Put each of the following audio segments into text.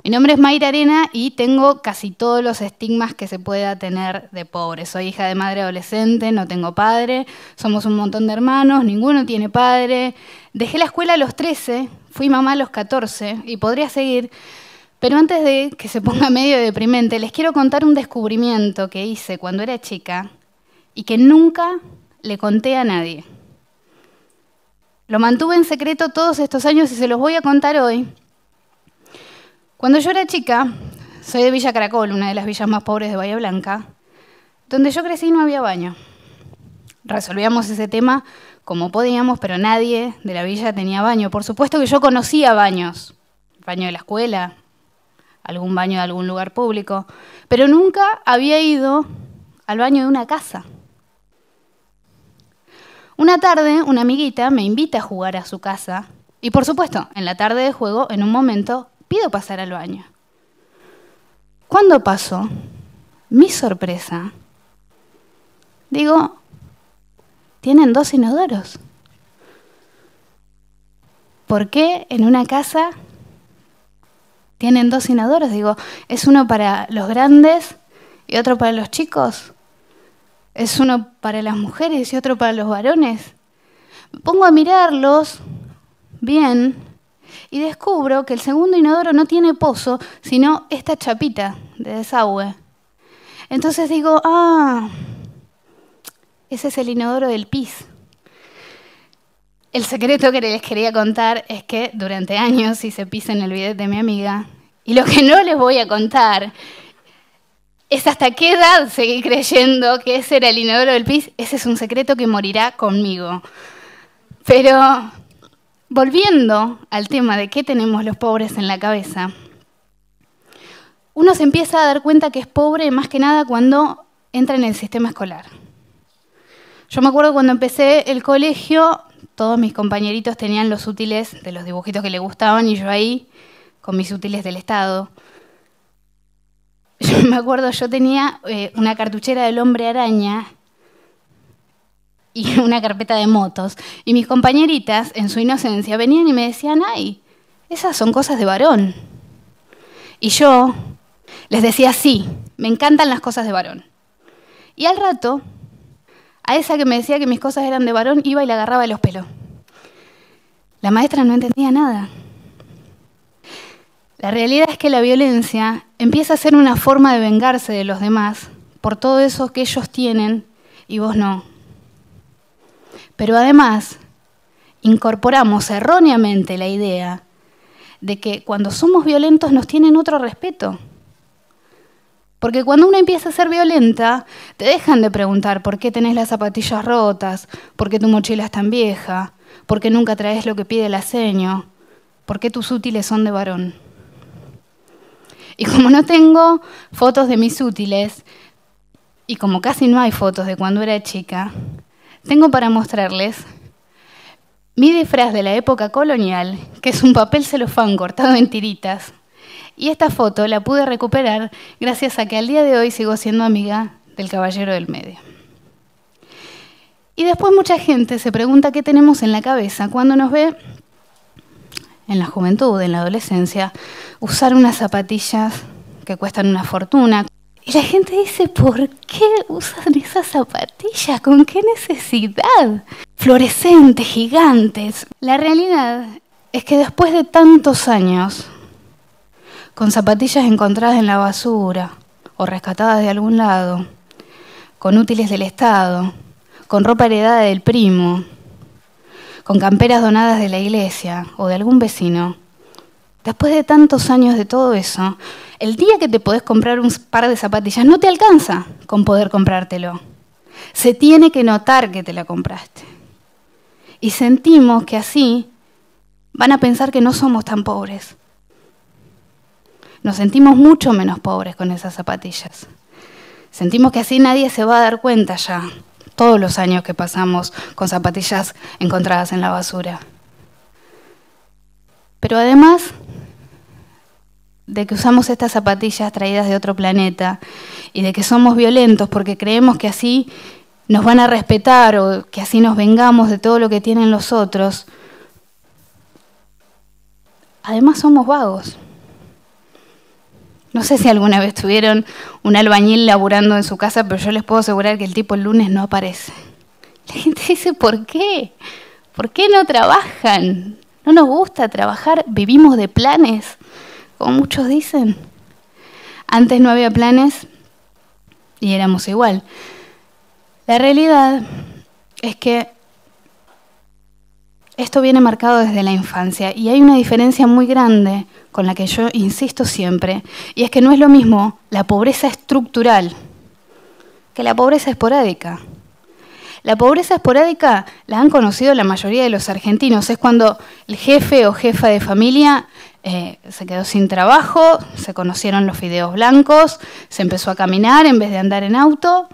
Mi nombre es Mayra Arena y tengo casi todos los estigmas que se pueda tener de pobre. Soy hija de madre adolescente, no tengo padre, somos un montón de hermanos, ninguno tiene padre. Dejé la escuela a los 13, fui mamá a los 14 y podría seguir. Pero antes de que se ponga medio deprimente, les quiero contar un descubrimiento que hice cuando era chica y que nunca le conté a nadie. Lo mantuve en secreto todos estos años y se los voy a contar hoy. Cuando yo era chica, soy de Villa Caracol, una de las villas más pobres de Bahía Blanca, donde yo crecí no había baño. Resolvíamos ese tema como podíamos, pero nadie de la villa tenía baño. Por supuesto que yo conocía baños, baño de la escuela, algún baño de algún lugar público, pero nunca había ido al baño de una casa. Una tarde, una amiguita me invita a jugar a su casa y, por supuesto, en la tarde de juego, en un momento, pido pasar al baño. Cuando paso, mi sorpresa, digo, tienen 2 inodoros. ¿Por qué en una casa tienen 2 inodoros? Digo, ¿es uno para los grandes y otro para los chicos? ¿Es uno para las mujeres y otro para los varones? Me pongo a mirarlos bien y descubro que el segundo inodoro no tiene pozo, sino esta chapita de desagüe. Entonces digo, ese es el inodoro del pis. El secreto que les quería contar es que durante años hice pis en el bidet de mi amiga. Y lo que no les voy a contar es hasta qué edad seguí creyendo que ese era el inodoro del pis. Ese es un secreto que morirá conmigo. Pero volviendo al tema de qué tenemos los pobres en la cabeza, uno se empieza a dar cuenta que es pobre más que nada cuando entra en el sistema escolar. Yo me acuerdo cuando empecé el colegio, todos mis compañeritos tenían los útiles de los dibujitos que les gustaban y yo ahí con mis útiles del Estado. Yo me acuerdo, yo tenía una cartuchera del Hombre Araña y una carpeta de motos. Y mis compañeritas, en su inocencia, venían y me decían, ¡ay, esas son cosas de varón! Y yo les decía, sí, me encantan las cosas de varón. Y al rato, a esa que me decía que mis cosas eran de varón, iba y le agarraba de los pelos. La maestra no entendía nada. La realidad es que la violencia empieza a ser una forma de vengarse de los demás por todo eso que ellos tienen y vos no. Pero además, incorporamos erróneamente la idea de que cuando somos violentos nos tienen otro respeto. Porque cuando uno empieza a ser violenta, te dejan de preguntar por qué tenés las zapatillas rotas, por qué tu mochila es tan vieja, por qué nunca traes lo que pide el aceño, por qué tus útiles son de varón. Y como no tengo fotos de mis útiles, y como casi no hay fotos de cuando era chica, tengo para mostrarles mi disfraz de la época colonial, que es un papel celofán cortado en tiritas. Y esta foto la pude recuperar gracias a que al día de hoy sigo siendo amiga del caballero del medio. Y después mucha gente se pregunta qué tenemos en la cabeza cuando nos ve en la juventud, en la adolescencia, usar unas zapatillas que cuestan una fortuna. Y la gente dice, ¿por qué usan esas zapatillas? ¿Con qué necesidad? Fluorescentes, gigantes. La realidad es que después de tantos años, con zapatillas encontradas en la basura o rescatadas de algún lado, con útiles del Estado, con ropa heredada del primo, con camperas donadas de la iglesia o de algún vecino, después de tantos años de todo eso, el día que te podés comprar un par de zapatillas no te alcanza con poder comprártelo. Se tiene que notar que te la compraste. Y sentimos que así van a pensar que no somos tan pobres. Nos sentimos mucho menos pobres con esas zapatillas. Sentimos que así nadie se va a dar cuenta ya, todos los años que pasamos con zapatillas encontradas en la basura. Pero además de que usamos estas zapatillas traídas de otro planeta y de que somos violentos porque creemos que así nos van a respetar o que así nos vengamos de todo lo que tienen los otros, además somos vagos. No sé si alguna vez tuvieron un albañil laburando en su casa, pero yo les puedo asegurar que el tipo el lunes no aparece. La gente dice, ¿por qué? ¿Por qué no trabajan? ¿No nos gusta trabajar? ¿Vivimos de planes? Como muchos dicen. Antes no había planes y éramos igual. La realidad es que esto viene marcado desde la infancia y hay una diferencia muy grande con la que yo insisto siempre, y es que no es lo mismo la pobreza estructural que la pobreza esporádica. La pobreza esporádica la han conocido la mayoría de los argentinos. Es cuando el jefe o jefa de familia se quedó sin trabajo, se conocieron los fideos blancos, se empezó a caminar en vez de andar en auto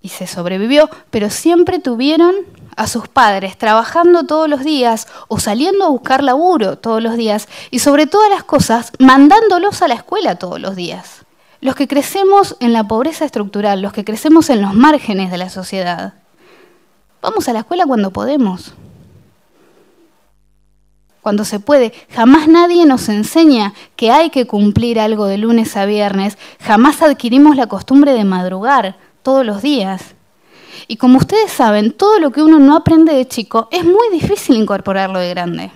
y se sobrevivió, pero siempre tuvieron a sus padres trabajando todos los días o saliendo a buscar laburo todos los días y sobre todas las cosas mandándolos a la escuela todos los días. Los que crecemos en la pobreza estructural, los que crecemos en los márgenes de la sociedad, vamos a la escuela cuando podemos, cuando se puede. Jamás nadie nos enseña que hay que cumplir algo de lunes a viernes, jamás adquirimos la costumbre de madrugar todos los días. Y como ustedes saben, todo lo que uno no aprende de chico es muy difícil incorporarlo de grande.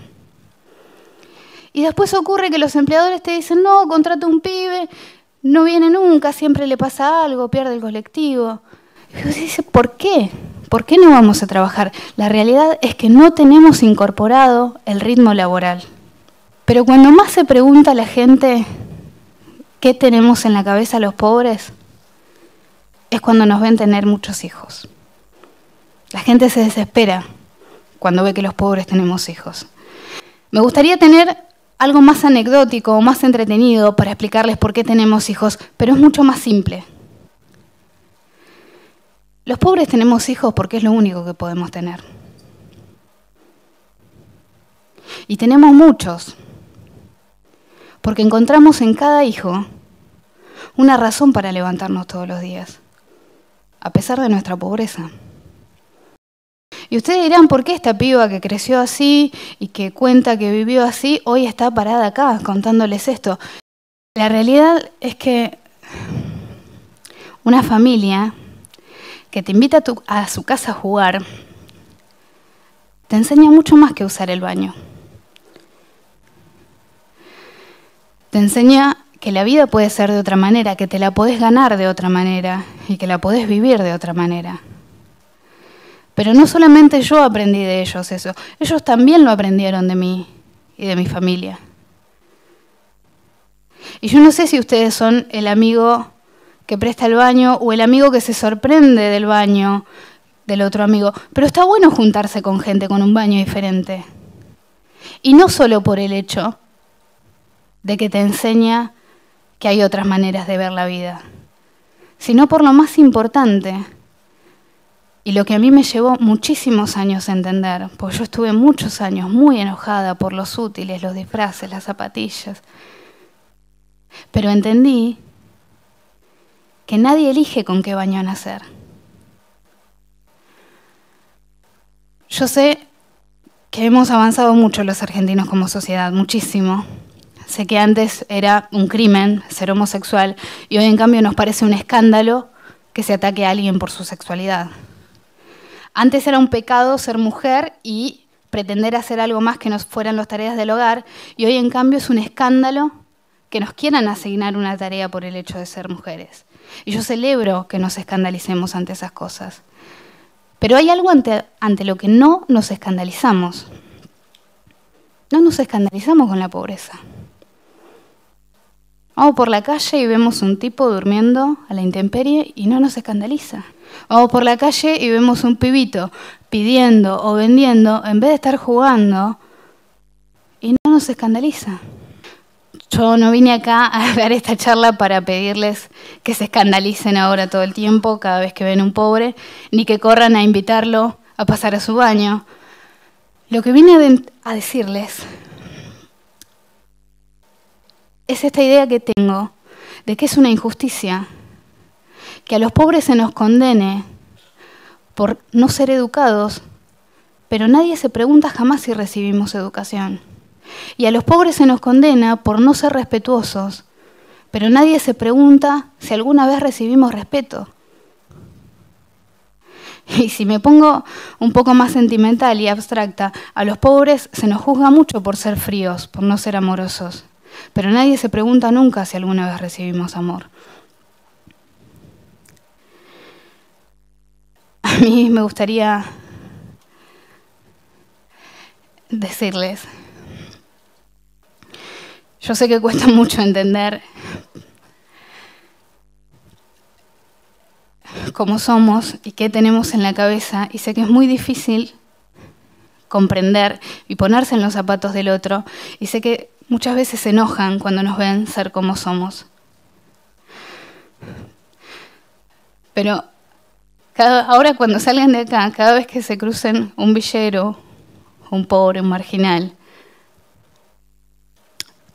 Y después ocurre que los empleadores te dicen, no, contrata un pibe, no viene nunca, siempre le pasa algo, pierde el colectivo. Y uno dice, ¿por qué? ¿Por qué no vamos a trabajar? La realidad es que no tenemos incorporado el ritmo laboral. Pero cuando más se pregunta a la gente qué tenemos en la cabeza los pobres, es cuando nos ven tener muchos hijos. La gente se desespera cuando ve que los pobres tenemos hijos. Me gustaría tener algo más anecdótico o más entretenido para explicarles por qué tenemos hijos, pero es mucho más simple. Los pobres tenemos hijos porque es lo único que podemos tener. Y tenemos muchos, porque encontramos en cada hijo una razón para levantarnos todos los días, a pesar de nuestra pobreza. Y ustedes dirán, ¿por qué esta piba que creció así y que cuenta que vivió así, hoy está parada acá contándoles esto? La realidad es que una familia que te invita a su casa a jugar, te enseña mucho más que usar el baño. Te enseña que la vida puede ser de otra manera, que te la podés ganar de otra manera y que la podés vivir de otra manera. Pero no solamente yo aprendí de ellos eso, ellos también lo aprendieron de mí y de mi familia. Y yo no sé si ustedes son el amigo que presta el baño o el amigo que se sorprende del baño del otro amigo, pero está bueno juntarse con gente con un baño diferente. Y no solo por el hecho de que te enseña que hay otras maneras de ver la vida, sino por lo más importante, y lo que a mí me llevó muchísimos años a entender, porque yo estuve muchos años muy enojada por los útiles, los disfraces, las zapatillas. Pero entendí que nadie elige con qué baño nacer. Yo sé que hemos avanzado mucho los argentinos como sociedad, muchísimo. Sé que antes era un crimen ser homosexual y hoy en cambio nos parece un escándalo que se ataque a alguien por su sexualidad. Antes era un pecado ser mujer y pretender hacer algo más que no fueran las tareas del hogar, y hoy en cambio es un escándalo que nos quieran asignar una tarea por el hecho de ser mujeres. Y yo celebro que nos escandalicemos ante esas cosas. Pero hay algo ante lo que no nos escandalizamos. No nos escandalizamos con la pobreza. Vamos por la calle y vemos un tipo durmiendo a la intemperie y no nos escandaliza. Vamos por la calle y vemos un pibito pidiendo o vendiendo en vez de estar jugando y no nos escandaliza. Yo no vine acá a dar esta charla para pedirles que se escandalicen ahora todo el tiempo cada vez que ven un pobre, ni que corran a invitarlo a pasar a su baño. Lo que vine a decirles es esta idea que tengo de que es una injusticia que a los pobres se nos condene por no ser educados, pero nadie se pregunta jamás si recibimos educación. Y a los pobres se nos condena por no ser respetuosos, pero nadie se pregunta si alguna vez recibimos respeto. Y si me pongo un poco más sentimental y abstracta, a los pobres se nos juzga mucho por ser fríos, por no ser amorosos, pero nadie se pregunta nunca si alguna vez recibimos amor. A mí me gustaría decirles, yo sé que cuesta mucho entender cómo somos y qué tenemos en la cabeza, y sé que es muy difícil comprender y ponerse en los zapatos del otro, y sé que muchas veces se enojan cuando nos ven ser como somos. Pero ahora cuando salgan de acá, cada vez que se crucen un villero, un pobre, un marginal,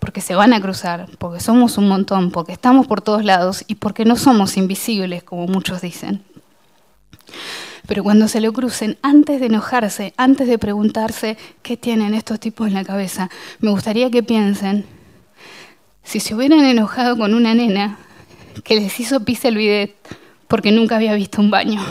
porque se van a cruzar, porque somos un montón, porque estamos por todos lados y porque no somos invisibles, como muchos dicen. Pero cuando se lo crucen, antes de enojarse, antes de preguntarse qué tienen estos tipos en la cabeza, me gustaría que piensen, si se hubieran enojado con una nena que les hizo pis el bidet porque nunca había visto un baño.